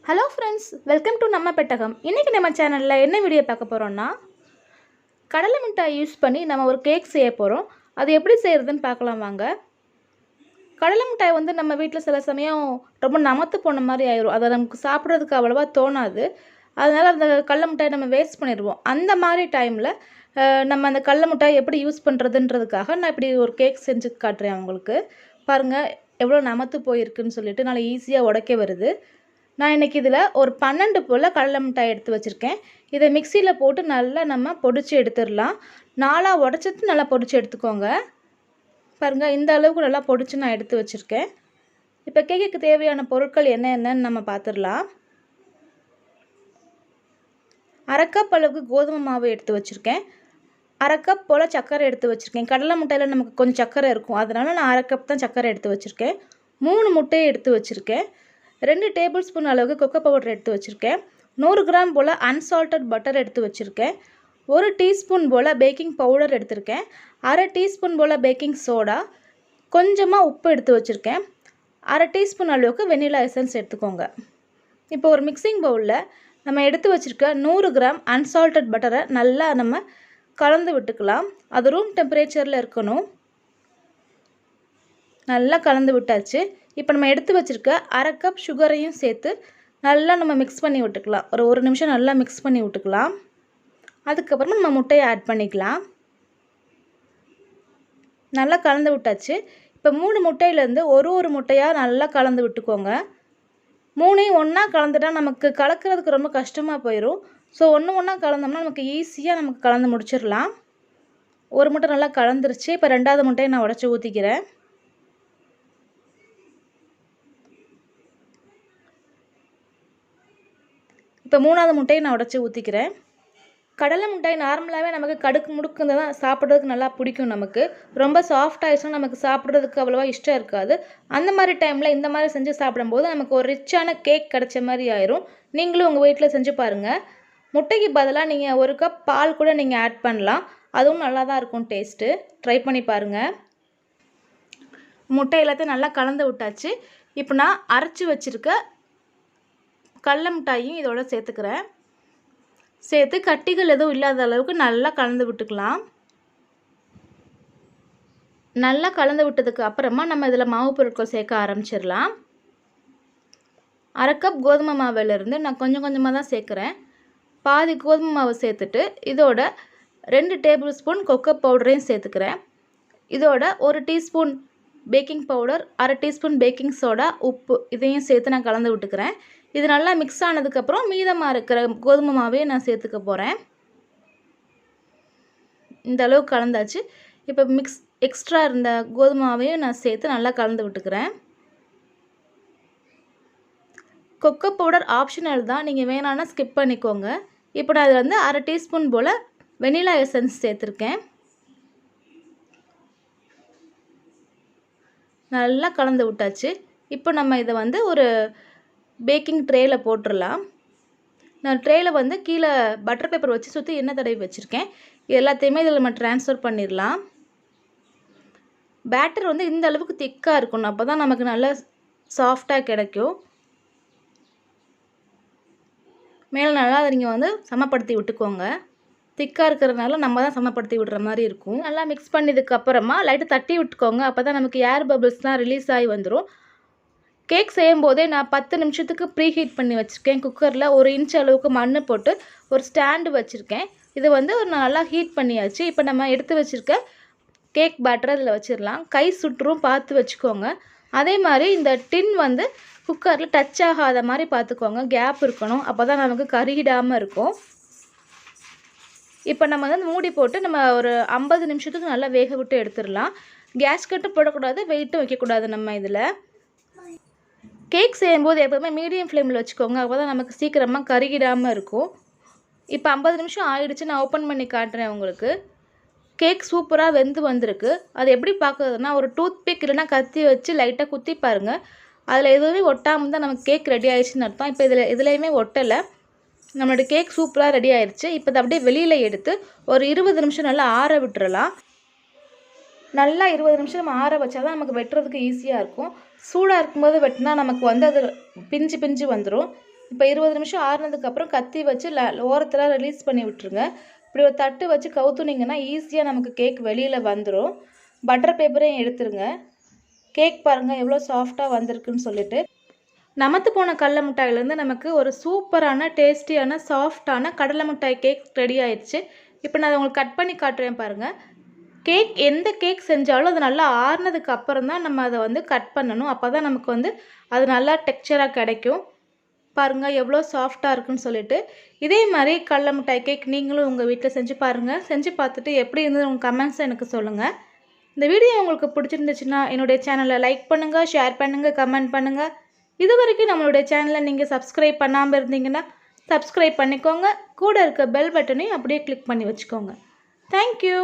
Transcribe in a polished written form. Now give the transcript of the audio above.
Hello friends, welcome to Namma Pettagam. இன்னைக்கு நம்ம சேனல்ல என்ன வீடியோ பார்க்க போறோம்னா கடலை மிட்டாய் யூஸ் பண்ணி நம்ம ஒரு கேக் செய்ய போறோம். அது எப்படி செய்யறதுன்னு பார்க்கலாம் வாங்க. கடலை மிட்டாய் வந்து நம்ம வீட்ல சில சமயம் ரொம்ப நமத்து போன மாதிரி ஆயிரும். அத நமக்கு சாப்பிடுறதுக்கு அவ்வளவா தோணாது. அதனால அந்த கடலை மிட்டாய் நம்ம வேஸ்ட் பண்ணிடுவோம். அந்த மாதிரி டைம்ல நம்ம அந்த கடலை மிட்டாய் எப்படி யூஸ் பண்றதுன்றதுக்காக நான் இப்படி ஒரு கேக் செஞ்சு காட்டுறேன் உங்களுக்கு. பாருங்க எவ்வளோ நமத்து போயிருக்குன்னு சொல்லிட்டு நல்லா ஈஸியா உடைக்க வருது. நான் இன்றைக்கி இதில் ஒரு 12 போல் கடலை மிட்டாய் எடுத்து வச்சுருக்கேன். இதை மிக்சியில் போட்டு நல்லா நம்ம பொடிச்சு எடுத்துடலாம். 4ஆக உடச்சிட்டு நல்லா பொடிச்சு எடுத்துக்கோங்க. பாருங்கள் இந்த அளவுக்கு நல்லா பொடிச்சு நான் எடுத்து வச்சுருக்கேன். இப்போ கேக்குக்கு தேவையான பொருட்கள் என்னென்னு நம்ம பார்த்துடலாம். 1/2 கப் அளவுக்கு கோதுமை மாவு எடுத்து வச்சுருக்கேன். 1/2 கப் போல் சர்க்கரை எடுத்து வச்சுருக்கேன். கடலை மிட்டாயில் நமக்கு கொஞ்சம் சர்க்கரை இருக்கும், அதனால் நான் 1/2 கப் தான் சர்க்கரை எடுத்து வச்சுருக்கேன். 3 முட்டையை எடுத்து வச்சுருக்கேன். 2 டேபிள் ஸ்பூன் அளவுக்கு கொக்கோ பவுடர் எடுத்து வச்சுருக்கேன். 100 கிராம் போல் அன்சால்டட் பட்டர் எடுத்து வச்சுருக்கேன். 1 டீஸ்பூன் போல் பேக்கிங் பவுடர் எடுத்திருக்கேன். 1/2 டீஸ்பூன் போல் பேக்கிங் சோடா, கொஞ்சமாக உப்பு எடுத்து வச்சுருக்கேன். 1/2 டீஸ்பூன் அளவுக்கு வெனிலா எசன்ஸ் எடுத்துக்கோங்க. இப்போ ஒரு மிக்சிங் பவுலில் நம்ம எடுத்து வச்சுருக்க 100 கிராம் அன்சால்டட் பட்டரை நல்லா நம்ம கலந்து விட்டுக்கலாம். அது ரூம் டெம்பரேச்சரில் இருக்கணும். நல்லா கலந்து விட்டாச்சு. இப்போ நம்ம எடுத்து வச்சுருக்க 1/2 கப் சுகரையும் சேர்த்து நல்லா நம்ம மிக்ஸ் பண்ணி விட்டுக்கலாம். ஒரு நிமிஷம் நல்லா மிக்ஸ் பண்ணி விட்டுக்கலாம். அதுக்கப்புறமா நம்ம முட்டையை ஆட் பண்ணிக்கலாம். நல்லா கலந்து விட்டாச்சு. இப்போ 3 முட்டையிலேருந்து ஒரு முட்டையாக நல்லா கலந்து விட்டுக்கோங்க. 3ஐயும் ஒன்றா கலந்துட்டா நமக்கு கலக்கிறதுக்கு ரொம்ப கஷ்டமாக போயிடும். ஸோ ஒன்றா கலந்தோம்னா நமக்கு ஈஸியாக நமக்கு கலந்து முடிச்சிடலாம். ஒரு முட்டை நல்லா கலந்துருச்சு. இப்போ 2ஆவது முட்டையை நான் உடச்சி ஊற்றிக்கிறேன். இப்போ 3ஆவது முட்டையை நான் உடச்சி ஊற்றிக்கிறேன். கடலை மிட்டாய் நார்மலாகவே நமக்கு கடுக்கு முடுக்குன்னு தான் சாப்பிட்றதுக்கு நல்லா பிடிக்கும். நமக்கு ரொம்ப சாஃப்ட் ஆகிடுச்சுன்னா நமக்கு சாப்பிட்றதுக்கு அவ்வளோவா இஷ்டம் இருக்காது. அந்த மாதிரி டைமில் இந்த மாதிரி செஞ்சு சாப்பிடும்போது நமக்கு ஒரு ரிச்சான கேக் கிடச்ச மாதிரி ஆயிரும். நீங்களும் உங்கள் வீட்டில் செஞ்சு பாருங்கள். முட்டைக்கு பதிலாக நீங்கள் 1 கப் பால் கூட நீங்கள் ஆட் பண்ணலாம். அதுவும் நல்லா தான் இருக்கும் டேஸ்ட்டு. ட்ரை பண்ணி பாருங்கள். முட்டை எல்லாத்தையும் நல்லா கலந்து விட்டாச்சு. இப்போ நான் அரைச்சி வச்சுருக்க கடலை மிட்டாயும் இதோட சேர்த்துக்கிறேன். சேர்த்து கட்டிகள் எதுவும் இல்லாத அளவுக்கு நல்லா கலந்து விட்டுக்கலாம். நல்லா கலந்து விட்டதுக்கு அப்புறமா நம்ம இதில் மாவு பொருட்கள் சேர்க்க ஆரம்பிச்சிடலாம். 1/2 கப் கோதுமை மாவிலிருந்து நான் கொஞ்சம் கொஞ்சமாக தான் சேர்க்குறேன். பாதி கோதுமை மாவு சேர்த்துட்டு இதோட 2 டேபிள் ஸ்பூன் கொக்கோ பவுடரையும் சேர்த்துக்கிறேன். இதோட 1 teaspoon baking powder, 1/2 teaspoon baking soda, உப்பு இதையும் சேர்த்து நான் கலந்து விட்டுக்கிறேன். இது நல்லா மிக்ஸ் ஆனதுக்கப்புறம் மீதமாக இருக்கிற கோதுமை மாவையும் நான் சேர்த்துக்க போகிறேன். இந்த அளவுக்கு கலந்தாச்சு. இப்போ எக்ஸ்ட்ரா இருந்த கோதுமை மாவையும் நான் சேர்த்து நல்லா கலந்து விட்டுக்கிறேன். கொக்கோ பவுடர் ஆப்ஷனல் தான், நீங்கள் வேணான்னா ஸ்கிப் பண்ணிக்கோங்க. இப்போ நான் அதில் வந்து 1/2 டீஸ்பூன் போல் வெனிலா எசன்ஸ் சேர்த்துருக்கேன். நல்லா கலந்து விட்டாச்சு. இப்போ நம்ம இதை வந்து ஒரு பேக்கிங் ட்ரேயில் போட்டுடலாம். நான் ட்ரேயில் வந்து கீழே பட்டர் பேப்பர் வச்சு சுற்றி எண்ணெய் தடவி வச்சுருக்கேன். எல்லாத்தையுமே இதில் நம்ம ட்ரான்ஸ்ஃபர் பண்ணிடலாம். பேட்டர் வந்து இந்த அளவுக்கு திக்காக இருக்கணும், அப்போ தான் நமக்கு நல்லா சாஃப்டாக கிடைக்கும். மேலே நல்லா அதை நீங்கள் வந்து சமப்படுத்தி விட்டுக்கோங்க. திக்காக இருக்கிறதுனால நம்ம தான் சமப்படுத்தி விடுற மாதிரி இருக்கும். நல்லா மிக்ஸ் பண்ணதுக்கப்புறமா லைட்டாக தட்டி விட்டுக்கோங்க. அப்போ தான் நமக்கு ஏர் பபிள்ஸ்லாம் ரிலீஸ் ஆகி வந்துடும். கேக் செய்யும் போதே நான் 10 நிமிஷத்துக்கு ப்ரீ ஹீட் பண்ணி வச்சுருக்கேன். குக்கரில் 1 இன்ச் அளவுக்கு மண் போட்டு ஒரு ஸ்டாண்டு வச்சுருக்கேன். இது வந்து நல்லா ஹீட் பண்ணியாச்சு. இப்போ நம்ம எடுத்து வச்சுருக்க கேக் பேட்டரை இதில் வச்சிடலாம். கை சுற்றும் பார்த்து வச்சுக்கோங்க. அதே மாதிரி இந்த டின் வந்து குக்கரில் டச் ஆகாத மாதிரி பார்த்துக்கோங்க. கேப் இருக்கணும், அப்போ தான் நமக்கு கருகிடாமல் இருக்கும். இப்போ நம்ம வந்து மூடி போட்டு நம்ம ஒரு 50 நிமிஷத்துக்கு நல்லா வேக விட்டு எடுத்துடலாம். கேஸ் கட்டும் போடக்கூடாது, வெயிட்டும் வைக்கக்கூடாது. நம்ம இதில் கேக் செய்யும்போது எப்போதுமே மீடியம் ஃப்ளேமில் வச்சுக்கோங்க, அப்போ தான் நமக்கு சீக்கிரமாக கருகிடாமல் இருக்கும். இப்போ 50 நிமிஷம் ஆயிடுச்சு. நான் ஓப்பன் பண்ணி காட்டுறேன் உங்களுக்கு. கேக் சூப்பராக வெந்து வந்திருக்கு. அது எப்படி பார்க்குறதுனா, ஒரு டூத் பிக் இல்லைனா கத்தி வச்சு லைட்டாக குத்தி பாருங்கள். அதில் எதுவுமே ஒட்டாமல் தான் நமக்கு கேக் ரெடி ஆயிடுச்சுன்னு அர்த்தம். இப்போ இதுலேயுமே ஒட்டலை. நம்மளோட கேக் சூப்பராக ரெடி ஆயிடுச்சு. இப்போ அதை அப்படியே வெளியில் எடுத்து ஒரு 20 நிமிஷம் நல்லா ஆற விட்டுறலாம். நல்லா 20 நிமிஷம் நம்ம ஆற வச்சா தான் நமக்கு வெட்டுறதுக்கு ஈஸியாக இருக்கும். சூடாக இருக்கும்போது வெட்டினா நமக்கு வந்து அது பிஞ்சு வந்துடும். இப்போ 20 நிமிஷம் ஆறுனதுக்கப்புறம் கத்தி வச்சு ஓரத்தில் ரிலீஸ் பண்ணி விட்டுருங்க. இப்படி ஒரு தட்டு வச்சு கவுத்துனீங்கன்னா ஈஸியாக நமக்கு கேக் வெளியில் வந்துடும். பட்டர் பேப்பரையும் எடுத்துருங்க. கேக் பாருங்கள் எவ்வளோ சாஃப்டாக வந்திருக்குன்னு சொல்லிட்டு. நமத்து போன கடலை மிட்டாயிலேருந்து நமக்கு ஒரு சூப்பரான டேஸ்டியான சாஃப்டான கடலை மிட்டாய் கேக் ரெடி ஆயிடுச்சு. இப்போ நான் உங்களுக்கு கட் பண்ணி காட்டுறேன் பாருங்கள். கேக் எந்த கேக் செஞ்சாலும் அது நல்லா ஆறுனதுக்கு அப்புறம் தான் நம்ம அதை வந்து கட் பண்ணணும். அப்போ தான் நமக்கு வந்து அது நல்லா டெக்ஸ்சராக கிடைக்கும். பாருங்கள் எவ்வளோ சாஃப்டாக இருக்குன்னு சொல்லிட்டு. இதே மாதிரி கடலை மிட்டாய் கேக் நீங்களும் உங்கள் வீட்டில் செஞ்சு பாருங்கள். செஞ்சு பார்த்துட்டு எப்படி இருந்தது உங்கள் கமெண்ட்ஸை எனக்கு சொல்லுங்கள். இந்த வீடியோ உங்களுக்கு பிடிச்சிருந்துச்சுன்னா என்னுடைய சேனலை லைக் பண்ணுங்கள், ஷேர் பண்ணுங்கள், கமெண்ட் பண்ணுங்கள். இது வரைக்கும் நம்மளுடைய சேனலை நீங்கள் சப்ஸ்கிரைப் பண்ணாமல் இருந்தீங்கன்னா சப்ஸ்கிரைப் பண்ணிக்கோங்க. கூட இருக்க பெல் பட்டனையும் அப்படியே கிளிக் பண்ணி வச்சுக்கோங்க. தேங்க்யூ.